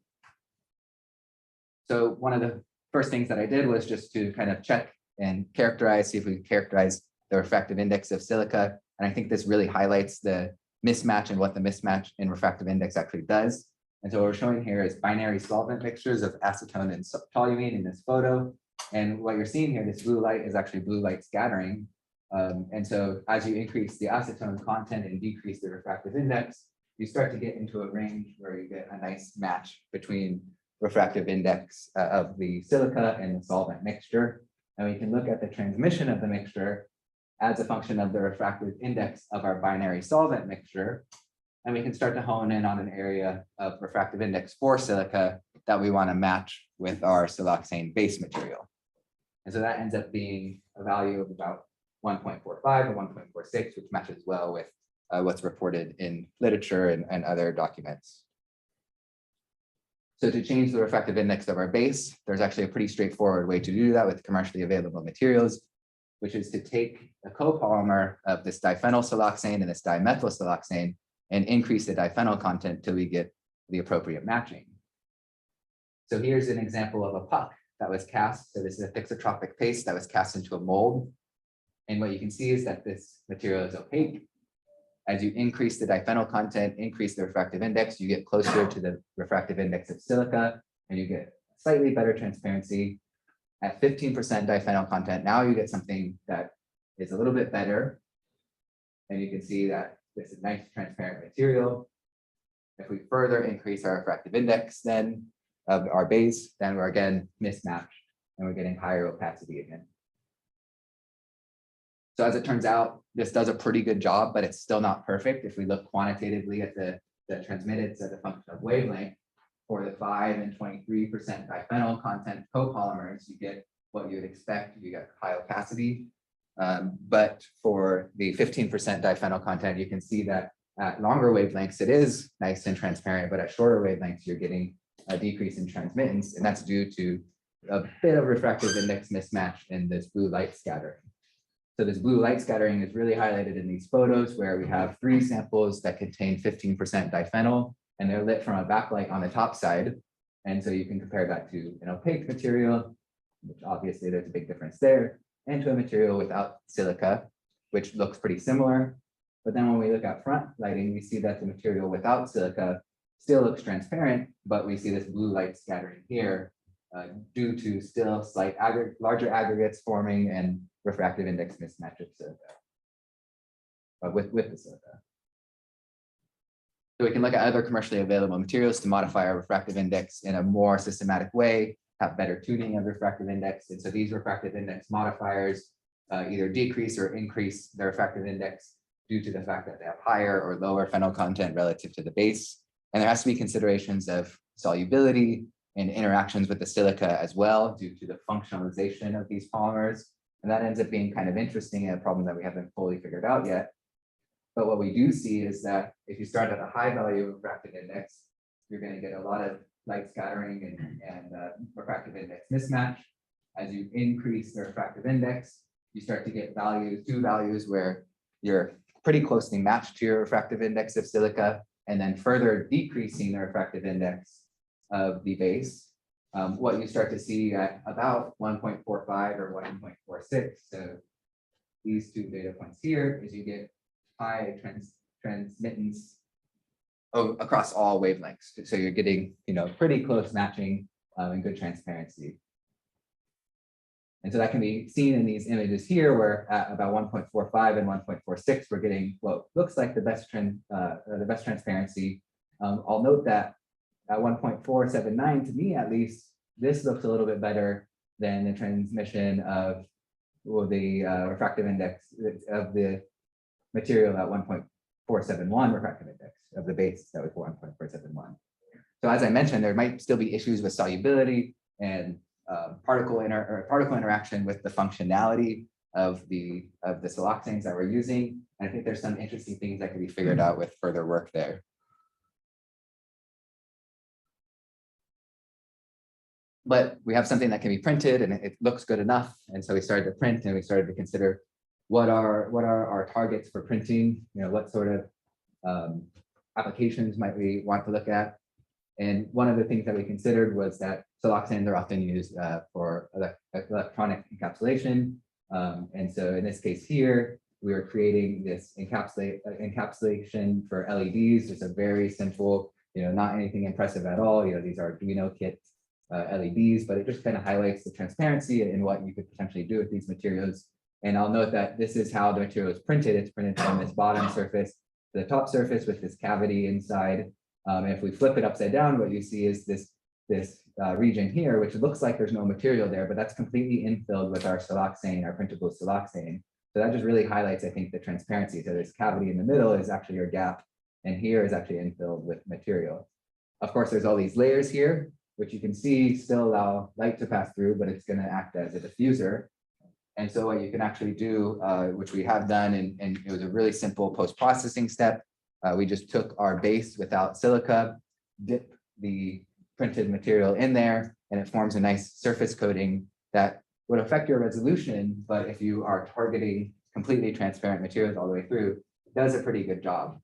So one of the first things that I did was just to kind of check and characterize, see if we could characterize the refractive index of silica. And I think this really highlights the mismatch and what the mismatch in refractive index actually does. And so what we're showing here is binary solvent mixtures of acetone and toluene in this photo. And what you're seeing here, this blue light is actually blue light scattering. And so as you increase the acetone content and decrease the refractive index, you start to get into a range where you get a nice match between refractive index of the silica and the solvent mixture. And we can look at the transmission of the mixture as a function of the refractive index of our binary solvent mixture. And we can start to hone in on an ability of refractive index for silica that we want to match with our siloxane base material. And so that ends up being a value of about 1.45 or 1.46, which matches well with what's reported in literature and other documents. So to change the refractive index of our base, there's actually a pretty straightforward way to do that with commercially available materials, which is to take a copolymer of this diphenylsiloxane and this dimethylsiloxane and increase the diphenyl content till we get the appropriate matching. So here's an example of a puck that was cast. So this is a thixotropic paste that was cast into a mold. And what you can see is that this material is opaque. As you increase the diphenyl content, increase the refractive index, you get closer to the refractive index of silica, and you get slightly better transparency. At 15% diphenyl content, now you get something that is a little bit better. And you can see that this is nice transparent material. If we further increase our refractive index then of our base, then we're again mismatched and we're getting higher opacity again. So as it turns out, this does a pretty good job, but it's still not perfect. If we look quantitatively at the transmitted as a function of wavelength, for the 5 and 23% diphenyl content copolymers, you get what you would expect. You get high opacity. But for the 15% diphenyl content, you can see that at longer wavelengths, it is nice and transparent, but at shorter wavelengths, you're getting a decrease in transmittance. And that's due to a bit of refractive index mismatch in this blue light scattering. So this blue light scattering is really highlighted in these photos where we have 3 samples that contain 15% diphenyl, and they're lit from a backlight on the top side. And so you can compare that to an opaque material, which obviously there's a big difference there, and to a material without silica, which looks pretty similar. But then when we look at front lighting, we see that the material without silica still looks transparent, but we see this blue light scattering here due to still slight larger aggregates forming and refractive index mismatch of silica, with the silica. So we can look at other commercially available materials to modify our refractive index in a more systematic way, have better tuning of refractive index. And so these refractive index modifiers either decrease or increase the refractive index due to the fact that they have higher or lower phenyl content relative to the base. And there has to be considerations of solubility and interactions with the silica as well, due to the functionalization of these polymers. And that ends up being kind of interesting and a problem that we haven't fully figured out yet. But what we do see is that if you start at a high value refractive index, you're going to get a lot of light scattering and refractive index mismatch. As you increase the refractive index, you start to get two values where you're pretty closely matched to your refractive index of silica, and then further decreasing the refractive index of the base. What you start to see at about 1.45 or 1.46, so these 2 data points here, is you get high transmittance across all wavelengths. So you're getting, pretty close matching and good transparency. And so that can be seen in these images here, where at about 1.45 and 1.46, we're getting what looks like the best transparency. I'll note that at 1.479, to me at least, this looks a little bit better than the transmission of the refractive index of the material at 1.471 refractive index of the base that was 1.471. So as I mentioned, there might still be issues with solubility and particle interaction with the functionality of the siloxanes that we're using. And I think there's some interesting things that can be figured out with further work there. But we have something that can be printed and it looks good enough. And so we started to print and we started to consider what are our targets for printing, what sort of applications might we want to look at. And one of the things that we considered was that siloxanes are often used for electronic encapsulation. And so in this case here, we are creating this encapsulation for LEDs, just a very simple, not anything impressive at all. These are Arduino kit LEDs, but it just kind of highlights the transparency and what you could potentially do with these materials. And I'll note that this is how the material is printed. It's printed from this bottom surface to the top surface with this cavity inside. And if we flip it upside down, what you see is this region here, which looks like there's no material there, but that's completely infilled with our siloxane, our printable siloxane. So that just really highlights, I think, the transparency. So this cavity in the middle is actually your gap, and here is actually infilled with material. Of course, there's all these layers here, which you can see still allow light to pass through, but it's going to act as a diffuser. And so what you can actually do, which we have done, and it was a really simple post-processing step. We just took our base without silica, dip the printed material in there, and it forms a nice surface coating that would affect your resolution. But if you are targeting completely transparent materials all the way through, it does a pretty good job.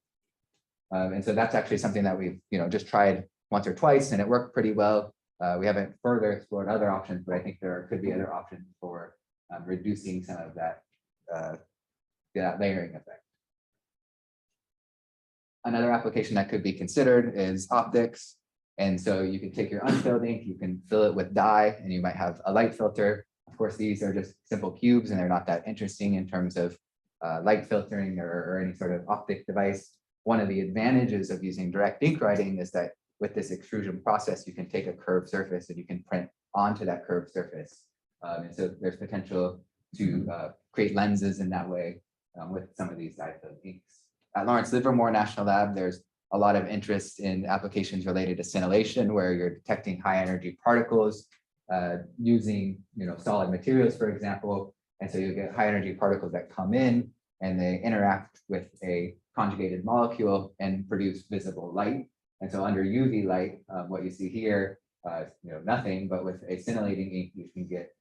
And so that's actually something that we've just tried once or twice, and it worked pretty well. We haven't further explored other options, but I think there could be other options for reducing some of that layering effect. Another application that could be considered is optics. And so you can take your unfilled ink, you can fill it with dye, and you might have a light filter. Of course, these are just simple cubes and they're not that interesting in terms of light filtering or any sort of optic device. One of the advantages of using direct ink writing is that with this extrusion process, you can take a curved surface and you can print onto that curved surface. And so there's potential to create lenses in that way with some of these types of inks. At Lawrence Livermore National Lab, there's a lot of interest in applications related to scintillation, where you're detecting high energy particles using solid materials, for example. And so you get high energy particles that come in and they interact with a conjugated molecule and produce visible light. And so under UV light, what you see here, nothing, but with a scintillating ink, you can get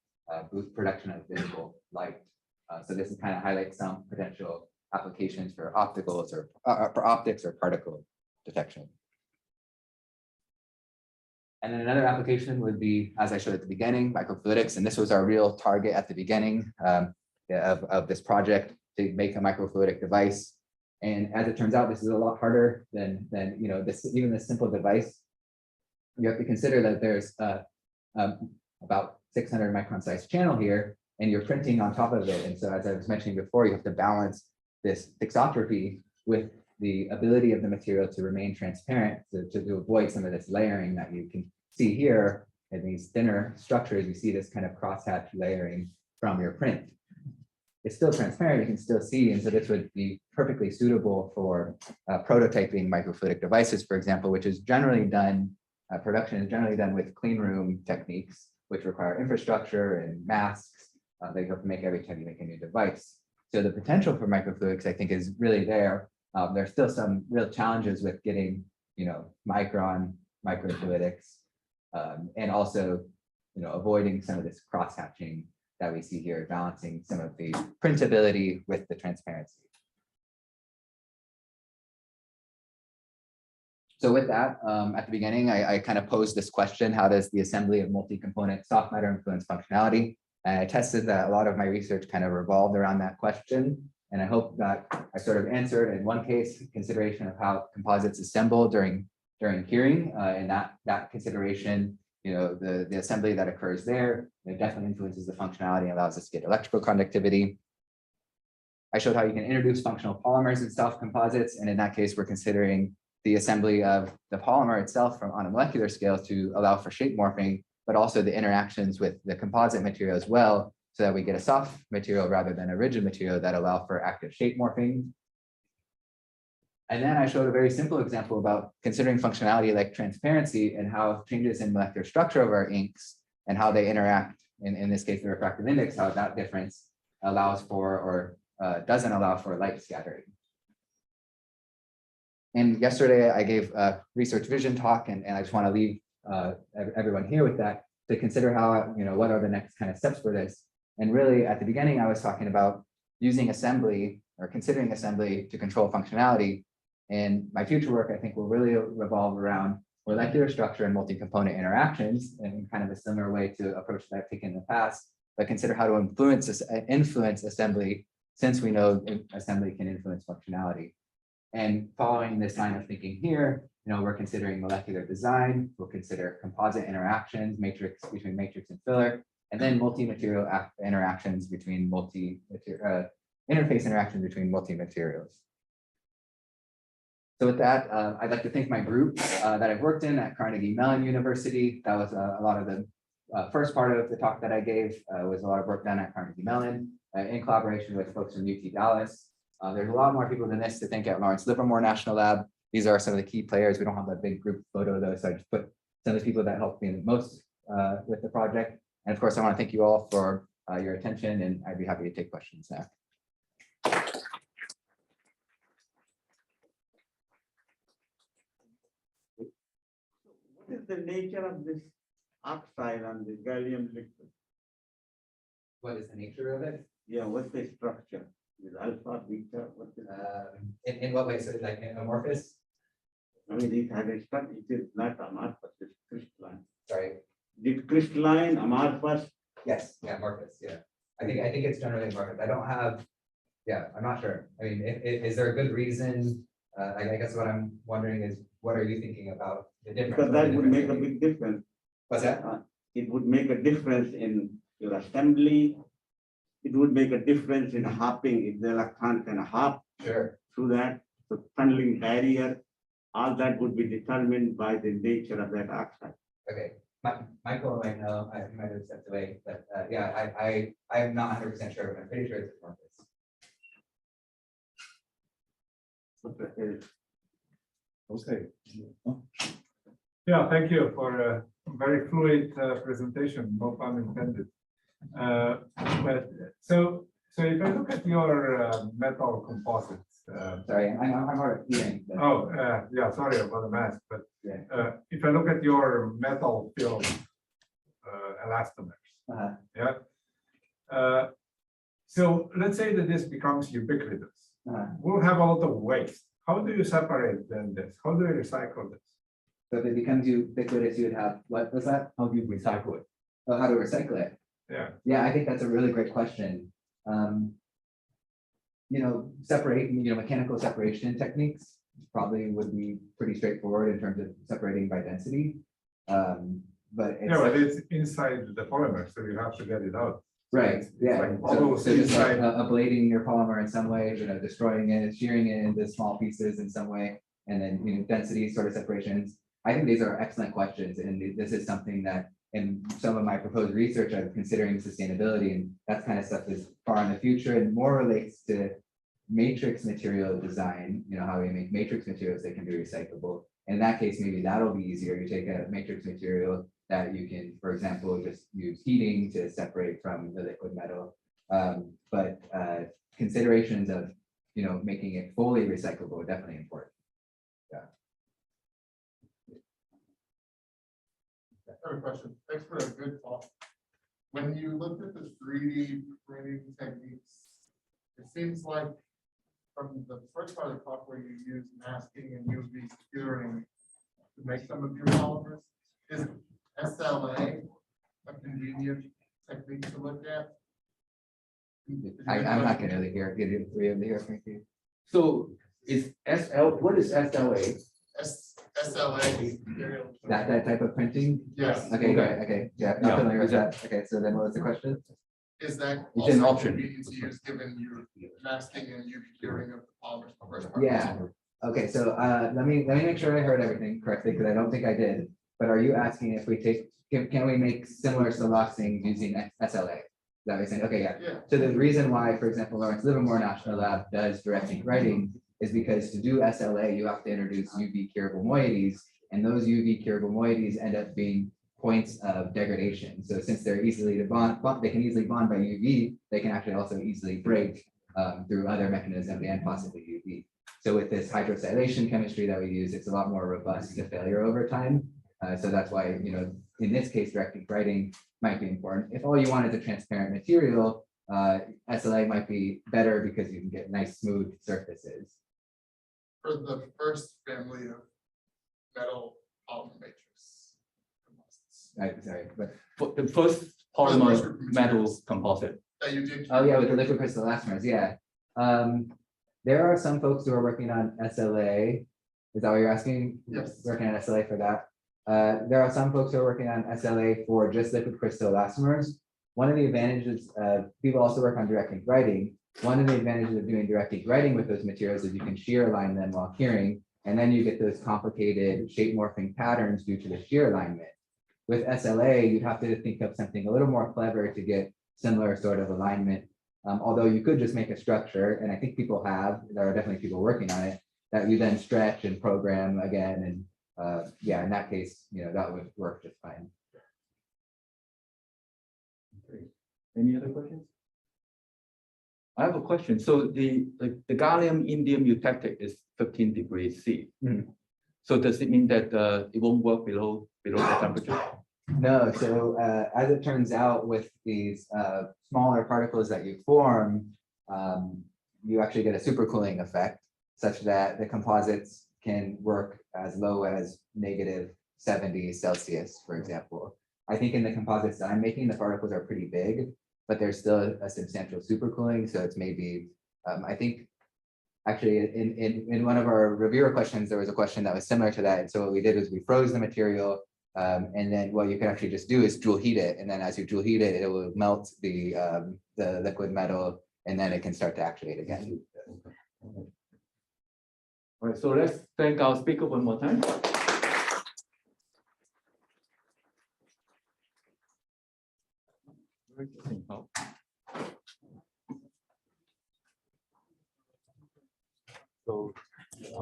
boost production of visible light. So this is kind of highlights some potential applications for opticals or for optics or particle detection. And then another application would be, as I showed at the beginning, microfluidics, and this was our real target at the beginning of this project, to make a microfluidic device. And as it turns out, this is a lot harder than even this simple device. You have to consider that there's about 600 micron size channel here, and you're printing on top of it. And so, as I was mentioning before, you have to balance this thixotropy with the ability of the material to remain transparent, to avoid some of this layering that you can see here in these thinner structures. You see this kind of crosshatch layering from your print. It's still transparent, you can still see, and so this would be perfectly suitable for prototyping microfluidic devices, for example, which is generally done, production is generally done with clean room techniques, which require infrastructure and masks that you have to make every time you make a new device. So the potential for microfluidics, I think, is really there. There's still some real challenges with getting, micron microfluidics, and also, avoiding some of this cross-hatching that we see here, balancing some of the printability with the transparency. So with that, at the beginning, I kind of posed this question: how does the assembly of multi-component soft matter influence functionality? And I tested that a lot of my research kind of revolved around that question. And I hope that I sort of answered, in one case, consideration of how composites assemble during curing, and that consideration, the assembly that occurs there, it definitely influences the functionality and allows us to get electrical conductivity. I showed how you can introduce functional polymers in soft composites, and in that case, we're considering the assembly of the polymer itself on a molecular scale to allow for shape morphing, but also the interactions with the composite material as well, so that we get a soft material rather than a rigid material that allow for active shape morphing. And then I showed a very simple example about considering functionality like transparency and how changes in molecular structure of our inks and how they interact, in this case, the refractive index, how that difference allows for or doesn't allow for light scattering. And yesterday I gave a research vision talk, and I just want to leave everyone here with that to consider how, what are the next kind of steps for this. And really at the beginning, I was talking about using assembly or considering assembly to control functionality. And my future work, I think, will really revolve around molecular structure and multi-component interactions in kind of a similar way to approach that I've taken in the past, but consider how to influence assembly, since we know assembly can influence functionality. And following this line of thinking here, we're considering molecular design, we'll consider composite interactions, between matrix and filler, and then multi-material interactions between interface interactions between multi-materials. So with that, I'd like to thank my group that I've worked in at Carnegie Mellon University. That was a lot of the first part of the talk that I gave was a lot of work done at Carnegie Mellon in collaboration with folks from UT Dallas. There's a lot more people than this to thank at Lawrence Livermore National Lab. These are some of the key players. We don't have a big group photo though, so I just put some of the people that helped me the most with the project. And of course, I want to thank you all for your attention, and I'd be happy to take questions now. What is the nature of this oxide on the gallium liquid? What is the nature of it? Yeah, what's the structure? Is alpha, beta, what's the? In what way? So like amorphous? I mean, it had a structure, it is not amorphous, it's crystalline. Sorry. Did crystalline, amorphous? Yes, yeah, amorphous, yeah. I think it's generally amorphous. I don't have, yeah, I'm not sure. I mean, is there a good reason? I guess what I'm wondering is, what are you thinking about the difference? Because that would make a big difference. What's that? It would make a difference in your assembly. It would make a difference in hopping, if the electron can hop Sure. through that. So tunneling barrier, all that would be determined by the nature of that oxide. Okay. Michael might know, I might have stepped away, but yeah, I'm not 100% sure, but I'm pretty sure it's amorphous. Okay. Yeah, thank you for a very fluid presentation, no pun intended. But so if I look at your metal composites. Sorry, I'm hard of hearing. But... Oh, yeah, sorry about the mask, but yeah. If I look at your metal filled elastomers, yeah. So let's say that this becomes ubiquitous. Uh, We'll have a lot of waste. How do you separate then this? How do you recycle this? So if it becomes ubiquitous, you would have, what was that? How do you recycle it? Oh, how to recycle it? Yeah, Yeah, I think that's a really great question. Mechanical separation techniques probably would be pretty straightforward in terms of separating by density. But yeah, but it's, it's inside the polymer, so you have to get it out. right, It's yeah. like So bubbles so just like inside. ablating your polymer in some way, destroying it, shearing it into small pieces in some way. And then, density sort of separations. I think these are excellent questions, and this is something that in some of my proposed research, I'm considering sustainability, and that kind of stuff is far in the future and more relates to matrix material design, how we make matrix materials that can be recyclable. In that case, maybe that'll be easier. You take a matrix material that you can, for example, just use heating to separate from the liquid metal. But considerations of, making it fully recyclable are definitely important. I have a question. Thanks for a good talk. When you looked at the 3D printing techniques, it seems like from the first part of the talk where you use masking and UV curing to make some of your polymers, is SLA a convenient technique to look at? I'm not gonna really get you three of the here, thank you. So is what is SLA? SLA. That type of printing? Yes. Okay, great, okay, yeah, Yeah, not familiar with is that- that. Okay, so then what was the question? Is that It's an also option. convenient to use given your masking and UV curing of the polymers? The first part? Yeah, okay, so let me make sure I heard everything correctly, because I don't think I did. But are you asking if we can we make similar siloxanes using SLA? Is that what you're saying? Okay, yeah. Yeah. So the reason why, for example, Lawrence Livermore National Lab does direct ink writing is because to do SLA, you have to introduce UV curable moieties, and those UV curable moieties end up being points of degradation. So since they're easily to bond, they can easily bond by UV, they can actually also easily break through other mechanisms and possibly UV. So with this hydrosilation chemistry that we use, it's a lot more robust to failure over time. So that's why, in this case, direct ink writing might be important. If all you want is a transparent material, SLA might be better because you can get nice smooth surfaces. For the first family of metal polymer matrix composites Sorry, but For the first first polymer group of metal materials. composite. that you did. oh yeah, with the liquid crystal elastomers, yeah. There are some folks who are working on SLA. Is that what you're asking? Yes. Working on SLA for that. There are some folks who are working on SLA for just liquid crystal elastomers. One of the advantages, people also work on direct ink writing. One of the advantages of doing direct ink writing with those materials is you can shear align them while curing, and then you get those complicated shape morphing patterns due to the shear alignment. With SLA, you'd have to think of something a little more clever to get similar sort of alignment. Although you could just make a structure, and I think people have, there are definitely people working on it, that you then stretch and program again. And yeah, in that case, that would work just fine. Okay. Any other questions? I have a question. So the gallium indium eutectic is 15 degrees C. Mhm. So does it mean that it won't work below the temperature? No, so as it turns out, with these smaller particles that you form, you actually get a supercooling effect, such that the composites can work as low as -70 Celsius, for example. I think in the composites that I'm making, the particles are pretty big, but there's still a substantial supercooling. So it's maybe, I think, actually in one of our reviewer questions, there was a question that was similar to that. And so what we did is we froze the material. And then what you can actually just do is joule heat it. And then as you joule heat it, it will melt the liquid metal, and then it can start to activate again. All right, so let's thank our speaker one more time. So